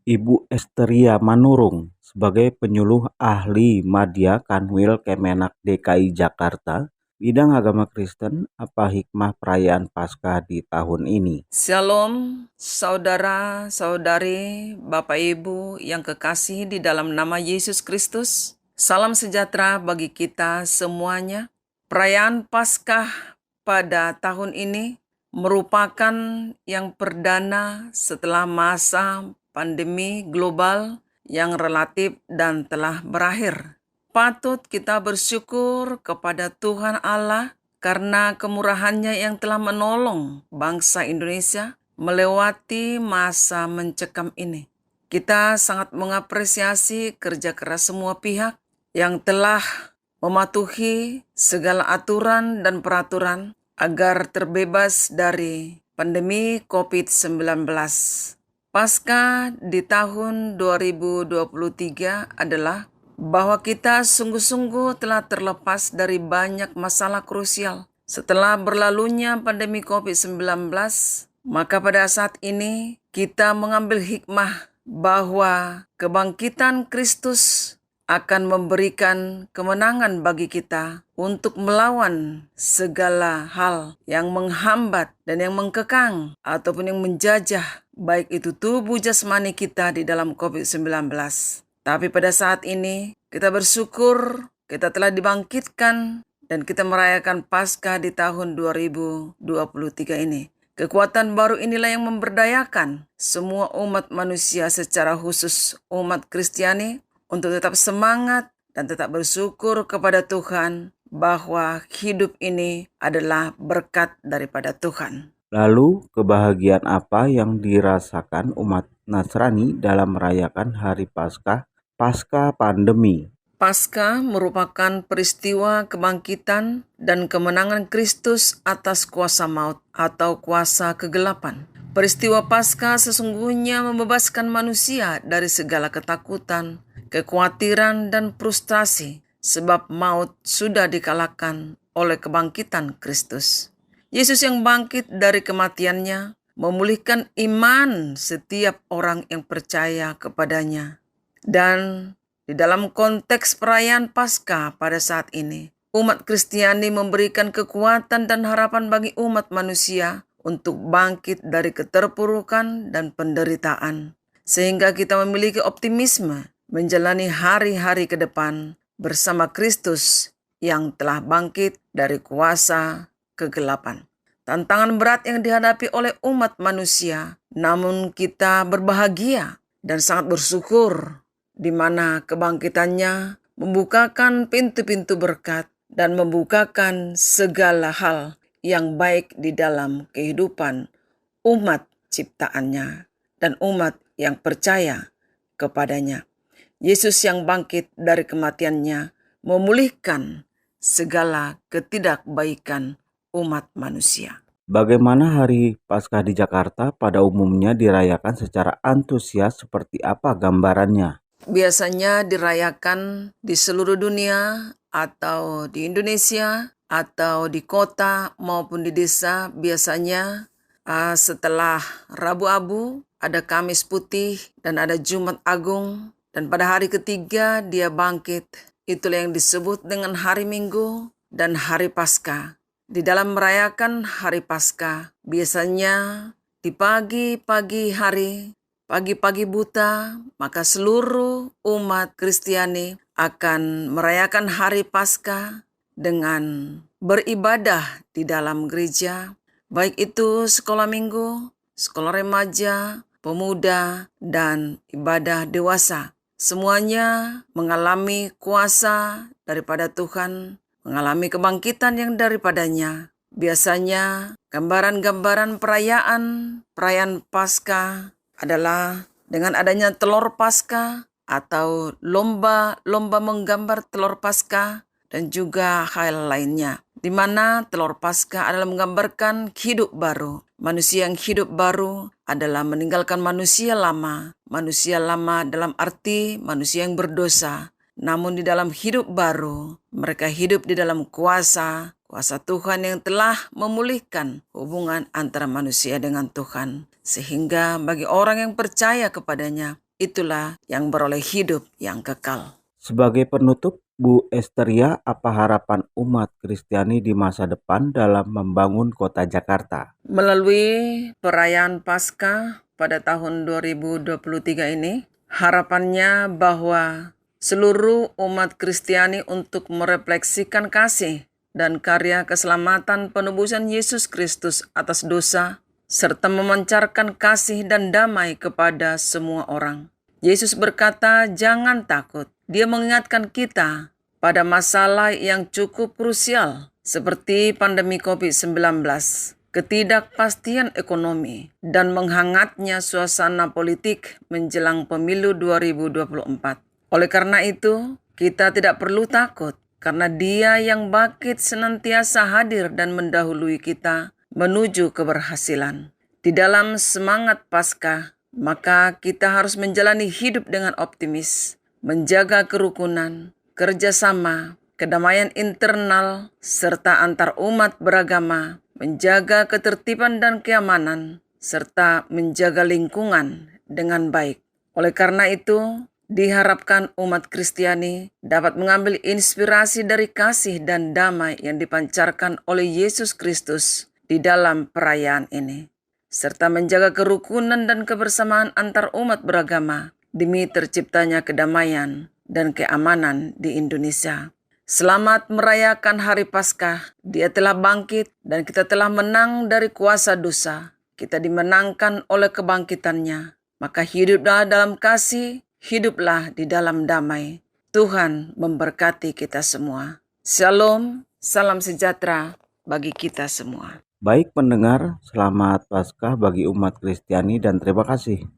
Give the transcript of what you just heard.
Ibu Esteria Manurung sebagai penyuluh ahli Madya Kanwil Kemenak DKI Jakarta, bidang agama Kristen, apa hikmah perayaan Paskah di tahun ini? Shalom, saudara-saudari, Bapak Ibu yang kekasih di dalam nama Yesus Kristus. Salam sejahtera bagi kita semuanya. Perayaan Paskah pada tahun ini merupakan yang perdana setelah masa pandemi global yang relatif dan telah berakhir. Patut kita bersyukur kepada Tuhan Allah karena kemurahannya yang telah menolong bangsa Indonesia melewati masa mencekam ini. Kita sangat mengapresiasi kerja keras semua pihak yang telah mematuhi segala aturan dan peraturan agar terbebas dari pandemi COVID-19. Paskah di tahun 2023 adalah bahwa kita sungguh-sungguh telah terlepas dari banyak masalah krusial. Setelah berlalunya pandemi COVID-19, maka pada saat ini kita mengambil hikmah bahwa kebangkitan Kristus akan memberikan kemenangan bagi kita untuk melawan segala hal yang menghambat dan yang mengkekang ataupun yang menjajah baik itu tubuh jasmani kita di dalam COVID-19. Tapi pada saat ini kita bersyukur kita telah dibangkitkan dan kita merayakan Paskah di tahun 2023 ini. Kekuatan baru inilah yang memberdayakan semua umat manusia, secara khusus umat Kristiani, untuk tetap semangat dan tetap bersyukur kepada Tuhan bahwa hidup ini adalah berkat daripada Tuhan. Lalu, kebahagiaan apa yang dirasakan umat Nasrani dalam merayakan Hari Paskah pasca pandemi? Paskah merupakan peristiwa kebangkitan dan kemenangan Kristus atas kuasa maut atau kuasa kegelapan. Peristiwa Paskah sesungguhnya membebaskan manusia dari segala ketakutan, kekhawatiran, dan frustasi, sebab maut sudah dikalahkan oleh kebangkitan Kristus. Yesus yang bangkit dari kematiannya memulihkan iman setiap orang yang percaya kepadanya. Dan di dalam konteks perayaan Paskah pada saat ini, umat Kristiani memberikan kekuatan dan harapan bagi umat manusia untuk bangkit dari keterpurukan dan penderitaan, sehingga kita memiliki optimisme menjalani hari-hari ke depan bersama Kristus yang telah bangkit dari kuasa kegelapan. Tantangan berat yang dihadapi oleh umat manusia, namun kita berbahagia dan sangat bersyukur di mana kebangkitannya membukakan pintu-pintu berkat dan membukakan segala hal yang baik di dalam kehidupan umat ciptaannya dan umat yang percaya kepadanya. Yesus yang bangkit dari kematiannya memulihkan segala ketidakbaikan umat manusia. Bagaimana Hari Paskah di Jakarta pada umumnya dirayakan secara antusias, seperti apa gambarannya? Biasanya dirayakan di seluruh dunia atau di Indonesia atau di kota maupun di desa. Biasanya setelah Rabu Abu ada Kamis Putih dan ada Jumat Agung, dan pada hari ketiga dia bangkit. Itulah yang disebut dengan hari Minggu dan hari Paskah. Di dalam merayakan hari Paskah, biasanya di pagi-pagi hari, pagi-pagi buta, maka seluruh umat Kristiani akan merayakan hari Paskah dengan beribadah di dalam gereja, baik itu sekolah minggu, sekolah remaja, pemuda, dan ibadah dewasa. Semuanya mengalami kuasa daripada Tuhan, mengalami kebangkitan yang daripadanya. Biasanya gambaran-gambaran perayaan Paskah adalah dengan adanya telur Paskah atau lomba menggambar telur Paskah dan juga hal lainnya, di mana telur Paskah adalah menggambarkan hidup baru. Manusia yang hidup baru adalah meninggalkan manusia lama dalam arti manusia yang berdosa. Namun di dalam hidup baru, mereka hidup di dalam kuasa Tuhan yang telah memulihkan hubungan antara manusia dengan Tuhan. Sehingga bagi orang yang percaya kepadanya, itulah yang beroleh hidup yang kekal. Sebagai penutup, Bu Esteria, apa harapan umat Kristiani di masa depan dalam membangun kota Jakarta? Melalui perayaan Paskah pada tahun 2023 ini, harapannya bahwa seluruh umat Kristiani untuk merefleksikan kasih dan karya keselamatan penebusan Yesus Kristus atas dosa, serta memancarkan kasih dan damai kepada semua orang. Yesus berkata, "Jangan takut." Dia mengingatkan kita pada masalah yang cukup krusial seperti pandemi COVID-19, ketidakpastian ekonomi, dan menghangatnya suasana politik menjelang pemilu 2024. Oleh karena itu, kita tidak perlu takut karena Dia yang bangkit senantiasa hadir dan mendahului kita menuju keberhasilan. Di dalam semangat Paskah, maka kita harus menjalani hidup dengan optimis, menjaga kerukunan, kerjasama, kedamaian internal, serta antar umat beragama, menjaga ketertiban dan keamanan, serta menjaga lingkungan dengan baik. Oleh karena itu, diharapkan umat Kristiani dapat mengambil inspirasi dari kasih dan damai yang dipancarkan oleh Yesus Kristus di dalam perayaan ini, serta menjaga kerukunan dan kebersamaan antar umat beragama demi terciptanya kedamaian dan keamanan di Indonesia. Selamat merayakan Hari Paskah. Dia telah bangkit dan kita telah menang dari kuasa dosa. Kita dimenangkan oleh kebangkitannya. Maka hiduplah dalam kasih, hiduplah di dalam damai. Tuhan memberkati kita semua. Shalom, salam sejahtera bagi kita semua. Baik pendengar, selamat Paskah bagi umat Kristiani dan terima kasih.